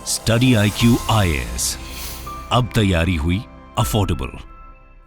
Study IQ IAS, अब तैयारी हुई affordable.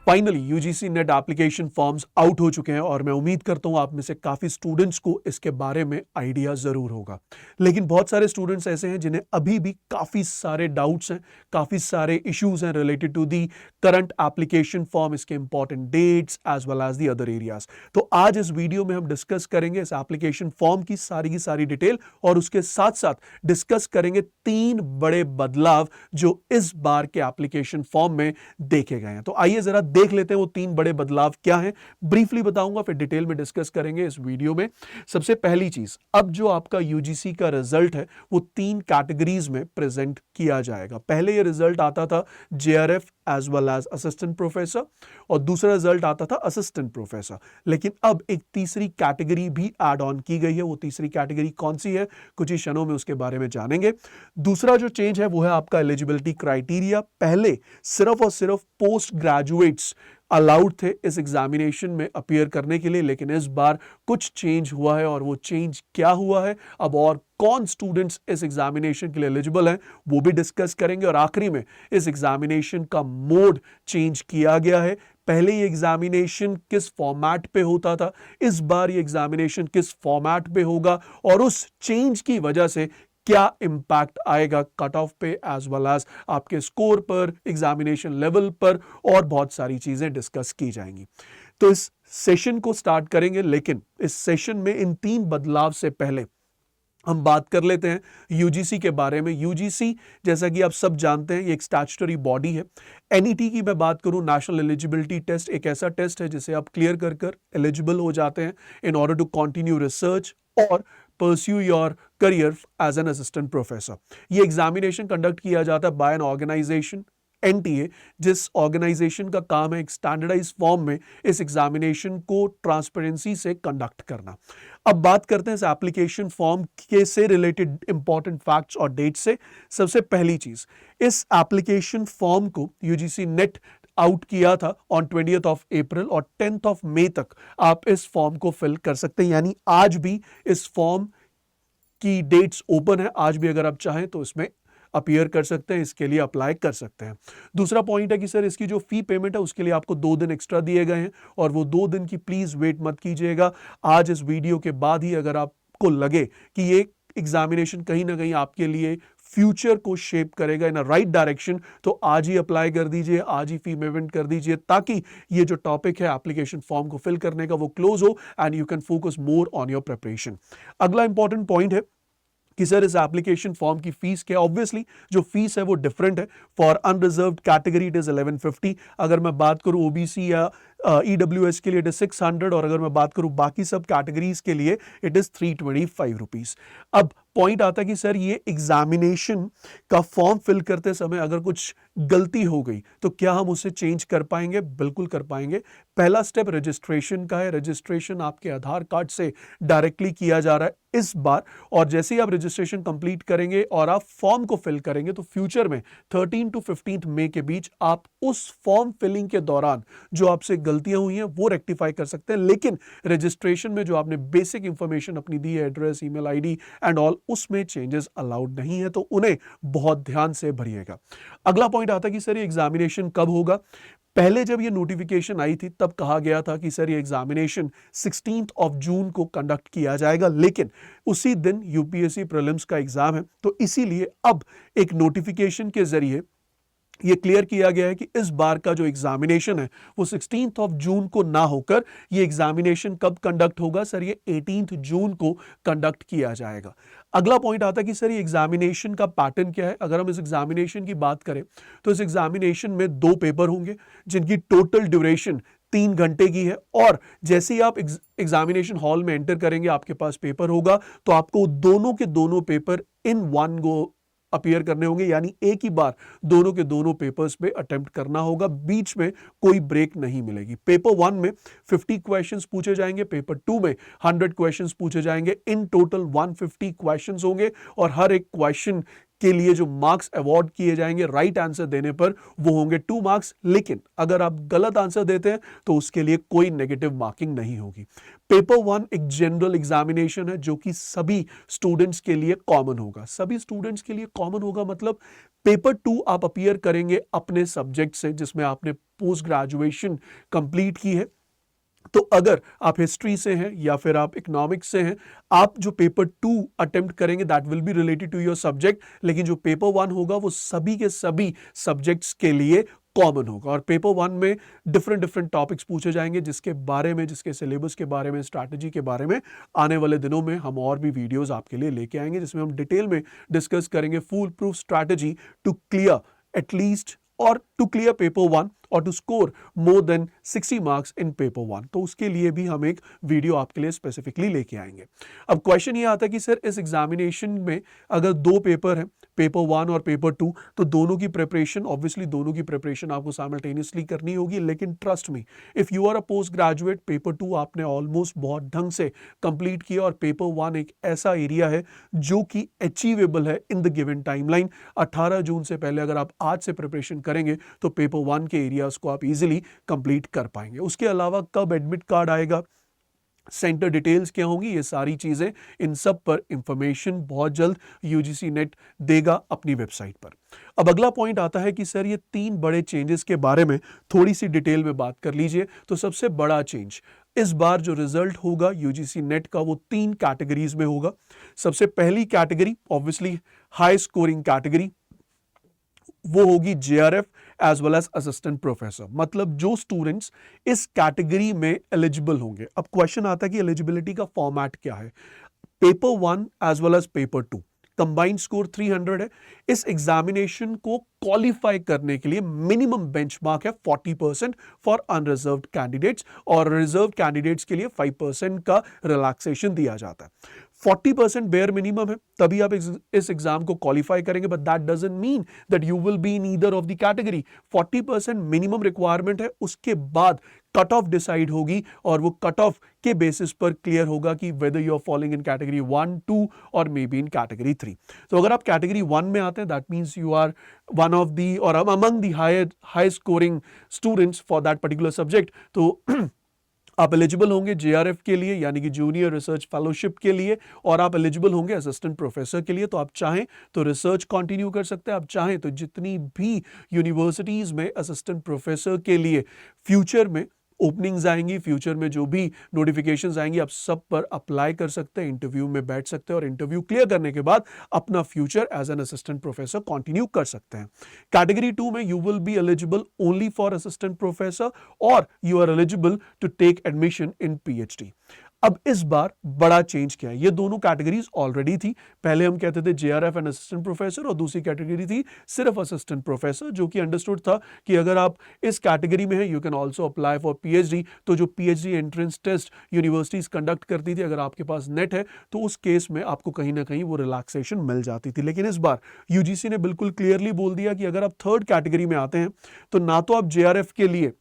Finally UGC net application forms out हो चुके हैं और मैं उम्मीद करता हूं आप में से काफी स्टूडेंट्स को इसके बारे में आइडिया जरूर होगा। लेकिन बहुत सारे स्टूडेंट्स ऐसे हैं जिन्हें अभी भी काफी सारे डाउट्स हैं, काफी सारे इश्यूज हैं related to the current application form, इसके important dates as well as the other areas. तो आज इस वीडियो में हम डिस्कस करेंगे इस एप्लीकेशन फॉर्म की सारी डिटेल और उसके साथ साथ डिस्कस करेंगे 3 बड़े बदलाव जो इस बार के एप्लीकेशन फॉर्म में देखे गए हैं। तो आइए जरा देख लेते हैं वो 3 बड़े बदलाव क्या हैं। ब्रीफली बताऊंगा, फिर डिटेल में डिस्कस करेंगे इस वीडियो में। सबसे पहली चीज, अब जो आपका यूजीसी का रिजल्ट है वो 3 कैटेगरीज में प्रेजेंट किया जाएगा। पहले ये रिजल्ट आता था JRF as well as assistant professor और दूसरा रिजल्ट आता था असिस्टेंट प्रोफेसर। लेकिन अब एक तीसरी कैटेगरी भी ऐड ऑन की गई है। वो तीसरी कैटेगरी कौन सी है, कुछ ही क्षणों में उसके बारे में जानेंगे। दूसरा जो चेंज है वो है आपका एलिजिबिलिटी क्राइटेरिया। पहले सिर्फ और सिर्फ पोस्ट ग्रेजुएट्स अलाउड थे इस एग्जामिनेशन में अपीयर करने के लिए, लेकिन इस बार कुछ चेंज हुआ है। और वो चेंज क्या हुआ है अब और कौन स्टूडेंट्स इस एग्जामिनेशन के लिए एलिजिबल हैं वो भी डिस्कस करेंगे। और आखिरी में इस एग्जामिनेशन का मोड चेंज किया गया है। पहले ये एग्जामिनेशन किस फॉर्मेट पे होता था, इस बार ये एग्जामिनेशन किस फॉर्मेट पे होगा और उस चेंज की वजह से क्या इंपैक्ट आएगा कट ऑफ पे एज वेल एज आपके स्कोर पर, एग्जामिनेशन लेवल पर, और बहुत सारी चीजें डिस्कस की जाएंगी। तो इस सेशन को स्टार्ट करेंगे, लेकिन इस सेशन में इन 3 बदलाव से पहले हम बात कर लेते हैं यूजीसी के बारे में। यूजीसी, जैसा कि आप सब जानते हैं, ये एक स्टैट्यूटरी बॉडी है। एनईटी की मैं बात करूं, नेशनल एलिजिबिलिटी टेस्ट, एक ऐसा टेस्ट है जिसे आप क्लियर कर एलिजिबल हो जाते हैं in order to continue research और pursue your career as an assistant professor। ये एग्जामिनेशन कंडक्ट किया जाता है बाय एन ऑर्गेनाइजेशन एनटीए, जिस ऑर्गेनाइजेशन का काम है एक स्टैंडर्डाइज फॉर्म में इस एग्जामिनेशन को ट्रांसपेरेंसी से कंडक्ट करना। अब बात करते हैं इस एप्लीकेशन फॉर्म के से रिलेटेड इंपॉर्टेंट फैक्ट्स और डेट से। सबसे पहली चीज, इस एप्लीकेशन फॉर्म को यूजीसी नेट आउट किया था ऑन 20th ऑफ अप्रैल और 10th ऑफ मई तक आप इस फॉर्म को फिल कर सकते हैं। यानी आज भी इस फॉर्म की डेट्स ओपन है। आज भी अगर आप चाहें तो इसमें अपीयर कर सकते हैं, इसके लिए अप्लाई कर सकते हैं। दूसरा पॉइंट है कि सर इसकी जो फी पेमेंट है उसके लिए आपको 2 दिन एक्स्ट्रा दिए गए हैं और वो 2 दिन की प्लीज वेट मत कीजिएगा। आज इस वीडियो के बाद ही अगर आपको लगे कि ये एग्जामिनेशन कहीं ना कहीं आपके लिए फ्यूचर को शेप करेगा इन अ राइट डायरेक्शन, तो आज ही अप्लाई कर दीजिए, आज ही फी पेमेंट कर दीजिए, ताकि ये जो टॉपिक है एप्लीकेशन फॉर्म को फिल करने का वो क्लोज हो and you can focus more on your preparation. अगला इंपॉर्टेंट पॉइंट है कि सर इस एप्लीकेशन फॉर्म की फीस क्या। ऑब्वियसली जो फीस है वो डिफरेंट है। For unreserved category it is 1150। अगर मैं बात करूं ओबीसी या ईडब्ल्यूएस के लिए इट इज 600 और अगर मैं बात करूं बाकी सब कैटेगरीज के लिए इट इज 325 रुपीज। अब पॉइंट आता है कि सर ये एग्जामिनेशन का फॉर्म फिल करते समय अगर कुछ गलती हो गई तो क्या हम उसे चेंज कर पाएंगे? बिल्कुल कर पाएंगे। पहला स्टेप रजिस्ट्रेशन का है। रजिस्ट्रेशन आपके आधार कार्ड से डायरेक्टली किया जा रहा है इस बार, और जैसे ही आप रजिस्ट्रेशन कंप्लीट करेंगे और आप फॉर्म को फिल करेंगे तो फ्यूचर में 13 to 15 मई के बीच आप उस फॉर्म फिलिंग के दौरान जो आपसे गलतियां हुई हैं वो रेक्टिफाई कर सकते हैं। लेकिन रजिस्ट्रेशन में जो आपने बेसिक इंफॉर्मेशन अपनी दी है, address, email ID and all, उसमें चेंजेस अलाउड नहीं है, तो उन्हें बहुत ध्यान से भरिएगा। अगला पॉइंट आता है कि सर ये एग्जामिनेशन कब होगा। पहले जब ये नोटिफिकेशन आई थी तब कहा गया था कि सर ये एग्जामिनेशन 16th ऑफ जून को कंडक्ट किया जाएगा, लेकिन उसी दिन यूपीएससी प्रीलिम्स का एग्जाम है, तो इसीलिए अब एक नोटिफिकेशन के जरिए ये क्लियर किया गया है कि इस बार का जो एग्जामिनेशन है वो 16th ऑफ जून को ना होकर ये एग्जामिनेशन कब कंडक्ट होगा? सर ये 18th जून को कंडक्ट किया जाएगा। अगला पॉइंट आता है कि सर ये एग्जामिनेशन का पैटर्न क्या है। अगर हम इस एग्जामिनेशन की बात करें तो इस एग्जामिनेशन में 2 पेपर होंगे जिनकी टोटल ड्यूरेशन 3 घंटे की है, और जैसे ही आप एग्जामिनेशन हॉल में एंटर करेंगे आपके पास पेपर होगा तो आपको दोनों के दोनों paper in one go appear करने होंगे। यानी एक ही बार दोनों के दोनों पेपर्स पे अटेम्प्ट करना होगा, बीच में कोई ब्रेक नहीं मिलेगी। पेपर 1 में 50 क्वेश्चंस पूछे जाएंगे, पेपर 2 में 100 क्वेश्चंस पूछे जाएंगे। इन टोटल 150 क्वेश्चंस होंगे और हर एक क्वेश्चन के लिए जो मार्क्स अवॉर्ड किए जाएंगे राइट आंसर देने पर वो होंगे 2 मार्क्स, लेकिन अगर आप गलत आंसर देते हैं तो उसके लिए कोई नेगेटिव मार्किंग नहीं होगी। पेपर 1 एक जनरल एग्जामिनेशन है जो कि सभी स्टूडेंट्स के लिए कॉमन होगा। सभी स्टूडेंट्स के लिए कॉमन होगा मतलब पेपर 2 आप अपीयर करेंगे अपने सब्जेक्ट से जिसमें आपने पोस्ट ग्रेजुएशन कंप्लीट की है। तो अगर आप हिस्ट्री से हैं या फिर आप इकोनॉमिक्स से हैं, आप जो पेपर 2 अटेम्प्ट करेंगे that will be related to your subject, लेकिन जो पेपर 1 होगा वो सभी के सभी सब्जेक्ट्स के लिए कॉमन होगा। और पेपर 1 में डिफरेंट टॉपिक्स पूछे जाएंगे जिसके बारे में, जिसके सिलेबस के बारे में, स्ट्रैटेजी के बारे में आने वाले दिनों में हम और भी वीडियोस आपके लिए लेके आएंगे जिसमें हम डिटेल में डिस्कस करेंगे full proof strategy to clear at least और टू क्लियर पेपर 1 और to score more than 60 marks in paper 1। तो उसके लिए भी हम एक वीडियो आपके लिए स्पेसिफिकली लेके आएंगे। अब क्वेश्चन ये आता है कि सर इस एग्जामिनेशन में अगर 2 पेपर हैं, पेपर 1 और पेपर 2, तो दोनों की प्रिपरेशन, ऑब्वियसली दोनों की प्रिपरेशन आपको साइमल्टेनियसली करनी होगी, लेकिन trust me if you are a post graduate, paper 2 आपने ऑलमोस्ट बहुत ढंग से कंप्लीट किया और पेपर 1 एक ऐसा एरिया है जो कि अचीवेबल है इन द गिवन टाइमलाइन। 18 जून से पहले अगर आप आज से प्रिपरेशन करेंगे तो पेपर 1 के एरियाज को आप इजीली कंप्लीट कर पाएंगे। उसके अलावा कब एडमिट कार्ड आएगा, सेंटर डिटेल्स क्या होंगी, ये सारी चीजें, इन सब पर इंफॉर्मेशन बहुत जल्द यूजीसी नेट देगा अपनी वेबसाइट पर। अब अगला पॉइंट आता है कि सर ये 3 बड़े चेंजेस के बारे में थोड़ी सी डिटेल में बात कर लीजिए। तो सबसे बड़ा चेंज इस बार जो रिजल्ट होगा यूजीसी नेट का वो 3 कैटेगरीज में होगा। सबसे पहली category obviously high scoring category, वो होगी JRF as well as assistant professor, मतलब जो स्टूडेंट्स इस कैटेगरी में एलिजिबल होंगे। अब क्वेश्चन आता है कि एलिजिबिलिटी का फॉर्मेट क्या है। Paper 1 as well as paper 2 combined score 300 है। इस एग्जामिनेशन को क्वालिफाई करने के लिए मिनिमम बेंचमार्क है 40% फॉर अनरिजर्व्ड कैंडिडेट्स, और रिजर्व कैंडिडेट्स के लिए 5% का रिलैक्सेशन दिया जाता है। 40% बेयर मिनिमम है, तभी आप इस एग्जाम को क्वालिफाई करेंगे, but that doesn't mean that you will be in either of the category. 40% minimum requirement है, उसके बाद कट ऑफ डिसाइड होगी और वो कट ऑफ के बेसिस पर क्लियर होगा कि whether you are following in category 1, 2 और मे बी इन कैटेगरी 3। तो अगर आप कैटेगरी 1 में आते हैं that means you are one of the और among the high scoring students for that particular subject. तो आप एलिजिबल होंगे जेआरएफ के लिए यानी कि जूनियर रिसर्च फेलोशिप के लिए, और आप एलिजिबल होंगे असिस्टेंट प्रोफेसर के लिए। तो आप चाहें तो रिसर्च कंटिन्यू कर सकते हैं, आप चाहें तो जितनी भी यूनिवर्सिटीज में असिस्टेंट प्रोफेसर के लिए फ्यूचर में ओपनिंग्स आएंगी, फ्यूचर में जो भी नोटिफिकेशंस आएंगी, आप सब पर अप्लाई कर सकते हैं, इंटरव्यू में बैठ सकते हैं और इंटरव्यू क्लियर करने के बाद अपना future as an assistant professor continue कर सकते हैं। कैटेगरी 2 में you will be eligible only for assistant professor और you are eligible to take admission in PhD. अब इस बार बड़ा चेंज क्या है, ये दोनों कैटेगरीज ऑलरेडी थी। पहले हम कहते थे जेआरएफ एंड असिस्टेंट प्रोफेसर, और दूसरी कैटेगरी थी सिर्फ असिस्टेंट प्रोफेसर, जो कि अंडरस्टूड था कि अगर आप इस कैटेगरी में हैं you can also apply for PhD. तो जो PhD entrance test universities conduct करती थी, अगर आपके पास नेट है तो उस केस में आपको कहीं ना कहीं वो रिलैक्सेशन मिल जाती थी। लेकिन इस बार यूजीसी ने बिल्कुल क्लियरली बोल दिया कि अगर आप 3rd कैटेगरी में आते हैं तो ना तो आप जेआरएफ के लिए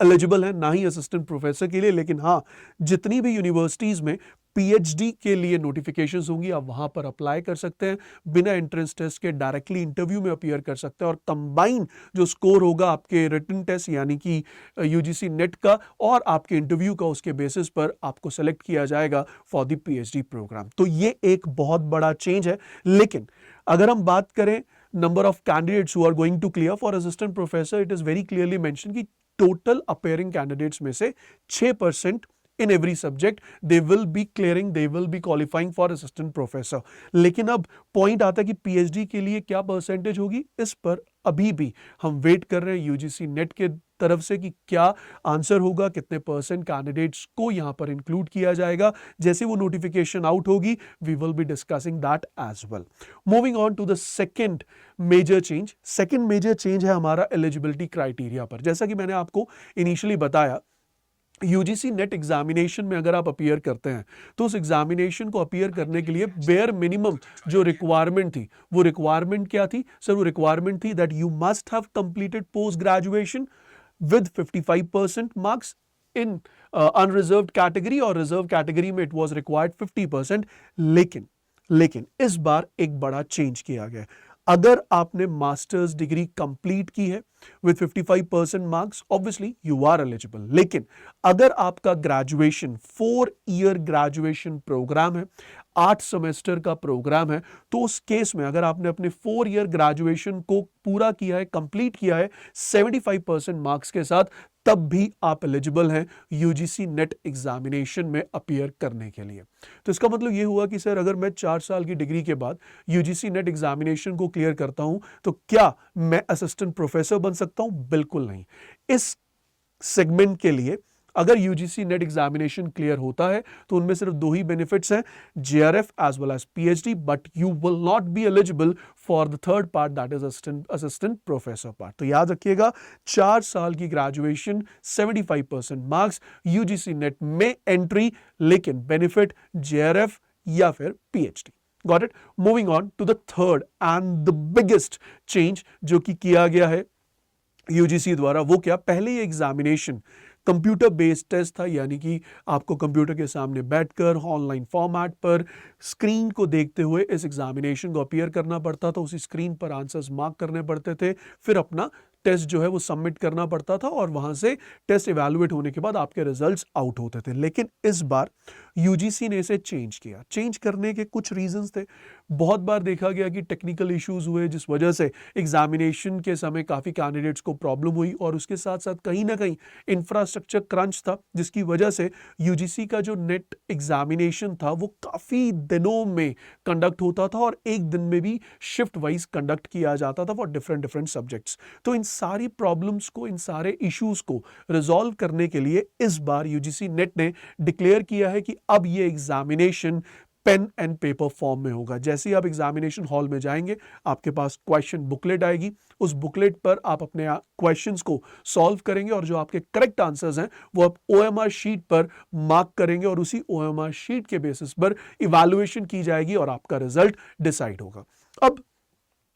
एलिजिबल है, ना ही असिस्टेंट प्रोफेसर के लिए, लेकिन हाँ जितनी भी यूनिवर्सिटीज में पीएचडी के लिए नोटिफिकेशंस होंगी आप वहां पर अप्लाई कर सकते हैं, बिना एंट्रेंस टेस्ट के डायरेक्टली इंटरव्यू में अपीयर कर सकते हैं, और कंबाइन जो स्कोर होगा आपके रिटन टेस्ट यानी कि यूजीसी नेट का और आपके इंटरव्यू का, उसके बेसिस पर आपको सेलेक्ट किया जाएगा फॉर द पीएचडी प्रोग्राम। तो ये एक बहुत बड़ा चेंज है। लेकिन अगर हम बात करें number of candidates who are going to clear for assistant professor, it is very clearly mention कि टोटल अपेयरिंग कैंडिडेट्स में से 6% in every subject they will be clearing, they will be qualifying for assistant professor। लेकिन अब point आता है कि PhD के लिए क्या परसेंटेज होगी, इस पर अभी भी हम वेट कर रहे हैं यूजीसी नेट के तरफ से कि क्या आंसर होगा, कितने परसेंट कैंडिडेट्स को यहां पर इंक्लूड किया जाएगा। जैसे वो नोटिफिकेशन आउट होगी we will be discussing that as well. Moving on to the second major change. Second major change है हमारा एलिजिबिलिटी क्राइटेरिया पर। जैसा कि मैंने आपको इनिशियली बताया, यूजीसी नेट एग्जामिनेशन में अगर आप अपीयर करते हैं तो उस एग्जामिनेशन को अपीयर करने के लिए बेयर मिनिमम जो रिक्वायरमेंट थी, वो रिक्वायरमेंट क्या थी सर? वो रिक्वायरमेंट थी that you must have completed post graduation with 55% marks in unreserved category, और रिजर्व कैटेगरी में इट वाज रिक्वायर्ड 50%। लेकिन लेकिन इस बार एक बड़ा चेंज किया गया है। अगर आपने मास्टर्स डिग्री कंप्लीट की है with 55% marks, obviously you are eligible. लेकिन अगर आपका ग्रेजुएशन 4 ईयर ग्रेजुएशन प्रोग्राम है, 8 सेमेस्टर का प्रोग्राम है, तो उस केस में अगर आपने अपने 4 ईयर ग्रेजुएशन को पूरा किया है, कंप्लीट किया है 75% मार्क्स के साथ, तब भी आप एलिजिबल हैं यूजीसी नेट एग्जामिनेशन में अपीयर करने के लिए। तो इसका मतलब ये हुआ कि सर अगर मैं 4 साल की डिग्री के बाद यूजीसी नेट एग्जामिनेशन को क्लियर करता हूं तो क्या मैं असिस्टेंट प्रोफेसर बन सकता हूं? बिल्कुल नहीं। इस सेगमेंट के लिए अगर यूजीसी नेट एग्जामिनेशन क्लियर होता है तो उनमें सिर्फ 2 ही बेनिफिट्स हैं, JRF as well as PhD, but you will not be eligible for the third part, that is assistant professor part. तो याद रखिएगा, 4 साल की ग्रेजुएशन, 75% मार्क्स, यूजीसी नेट में एंट्री, लेकिन बेनिफिट जेआरएफ या फिर PhD. Got it? Moving on to the third and the biggest change जो कि किया गया है यूजीसी द्वारा। वो क्या? पहले ये एग्जामिनेशन कंप्यूटर बेस्ड टेस्ट था, यानी कि आपको कंप्यूटर के सामने बैठकर ऑनलाइन फॉर्मेट पर स्क्रीन को देखते हुए इस एग्जामिनेशन को अपीयर करना पड़ता था, उसी स्क्रीन पर आंसर्स मार्क करने पड़ते थे, फिर अपना टेस्ट जो है वो सबमिट करना पड़ता था और वहां से टेस्ट इवैल्यूएट होने के बाद आपके रिजल्ट्स आउट होते थे। लेकिन इस बार यूजीसी ने इसे चेंज किया। चेंज करने के कुछ रीजंस थे। बहुत बार देखा गया कि टेक्निकल इश्यूज हुए जिस वजह से एग्जामिनेशन के समय काफ़ी कैंडिडेट्स को प्रॉब्लम हुई, और उसके साथ साथ कहीं ना कहीं इंफ्रास्ट्रक्चर क्रंच था, जिसकी वजह से यूजीसी का जो नेट एग्जामिनेशन था वो काफ़ी दिनों में कंडक्ट होता था और एक दिन में भी शिफ्ट वाइज कंडक्ट किया जाता था फॉर डिफरेंट सब्जेक्ट्स। तो इन सारी प्रॉब्लम्स को, इन सारे इश्यूज को रिजॉल्व करने के लिए इस बार यूजीसी नेट ने डिक्लेयर किया है कि अब ये examination pen and paper form में होगा। जैसे ही आप एग्जामिनेशन हॉल में जाएंगे, आपके पास क्वेश्चन बुकलेट आएगी, उस बुकलेट पर आप अपने क्वेश्चंस को सॉल्व करेंगे और जो आपके करेक्ट आंसर्स हैं वो आप ओएमआर शीट पर मार्क करेंगे और उसी ओएमआर शीट के बेसिस पर इवैल्यूएशन की जाएगी और आपका रिजल्ट डिसाइड होगा। अब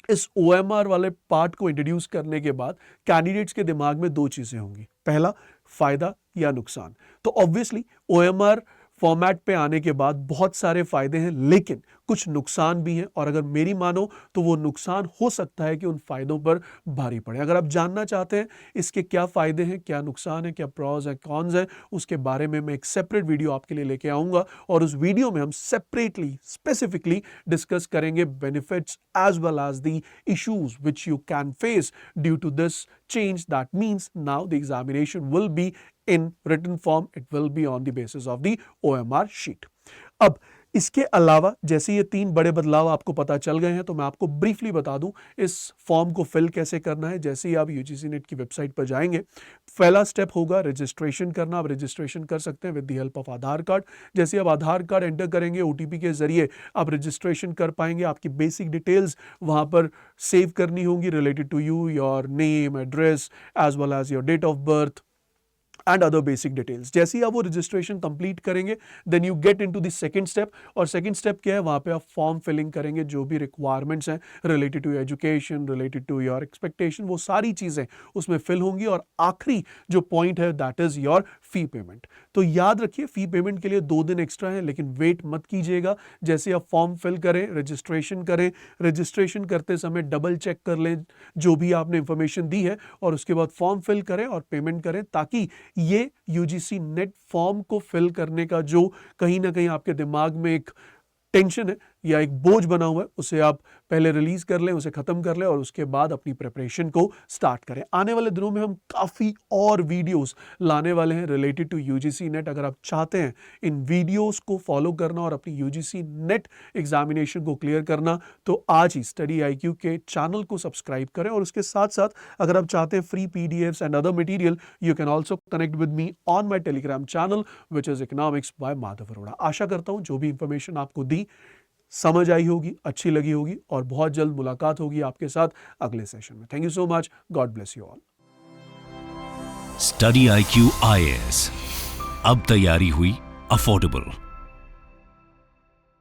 इस ओएमआर वाले पार्ट को इंट्रोड्यूस करने के बाद कैंडिडेट्स के दिमाग में 2 चीजें होंगी। पहला, फायदा या नुकसान। तो ऑब्वियसली ओएमआर फॉर्मेट पे आने के बाद बहुत सारे फायदे हैं, लेकिन कुछ नुकसान भी हैं, और अगर मेरी मानो तो वो नुकसान हो सकता है कि उन फायदों पर भारी पड़े। अगर आप जानना चाहते हैं इसके क्या फायदे हैं, क्या नुकसान है, क्या प्रॉज है, कॉन्स है, उसके बारे में मैं एक सेपरेट वीडियो आपके लिए लेके आऊंगा और उस वीडियो में हम सेपरेटली स्पेसिफिकली डिस्कस करेंगे benefits as well as the issues which you can face due to this change. That means now the examination will be in written form. It will be on the basis of the OMR sheet. अब इसके अलावा जैसे ये 3 बड़े बदलाव आपको पता चल गए हैं, तो मैं आपको ब्रीफली बता दूं इस फॉर्म को फिल कैसे करना है। जैसे ही आप यूजीसी नेट की वेबसाइट पर जाएंगे, पहला स्टेप होगा रजिस्ट्रेशन करना। आप रजिस्ट्रेशन कर सकते हैं with the help of Aadhaar card. जैसे ही आप आधार कार्ड एंटर करेंगे, ओटीपी के जरिए आप रजिस्ट्रेशन कर पाएंगे। आपकी बेसिक डिटेल्स वहां पर सेव करनी होंगी related to you, your name, address as well as your date of birth and other basic details. जैसे ही आप वो रजिस्ट्रेशन कंप्लीट करेंगे, then you get into the second step। और सेकंड स्टेप क्या है? वहां पे आप फॉर्म फिलिंग करेंगे, जो भी रिक्वायरमेंट्स हैं related to education, related to your expectation, वो सारी चीजें उसमें फिल होंगी। और आखिरी जो पॉइंट है that is your fee payment. तो याद रखिए, फी पेमेंट के लिए 2 दिन एक्स्ट्रा है, लेकिन वेट मत कीजिएगा। जैसे आप फॉर्म फिल करें, रजिस्ट्रेशन करें, रजिस्ट्रेशन करते समय डबल चेक कर लें जो भी आपने इंफॉर्मेशन दी है, और उसके बाद फॉर्म फिल करें और पेमेंट करें, ताकि ये यूजीसी नेट फॉर्म को फिल करने का जो कहीं ना कहीं आपके दिमाग में एक टेंशन है या एक बोझ बना हुआ है, उसे आप पहले रिलीज कर लें, उसे खत्म कर लें और उसके बाद अपनी प्रिपरेशन को स्टार्ट करें। आने वाले दिनों में हम काफ़ी और वीडियोस लाने वाले हैं रिलेटेड टू यूजीसी नेट। अगर आप चाहते हैं इन वीडियोस को फॉलो करना और अपनी यूजीसी नेट एग्जामिनेशन को क्लियर करना, तो आज ही स्टडी IQ के चैनल को सब्सक्राइब करें। और उसके साथ साथ अगर आप चाहते हैं free PDFs and other material, you can also connect with me on my Telegram channel which is economics by Madhav Arora. आशा करता हूँ जो भी इंफॉर्मेशन आपको दी समझ आई होगी, अच्छी लगी होगी, और बहुत जल्द मुलाकात होगी आपके साथ अगले सेशन में। Thank you so much. God bless you all. Study IQ IAS, अब तैयारी हुई अफोर्डेबल।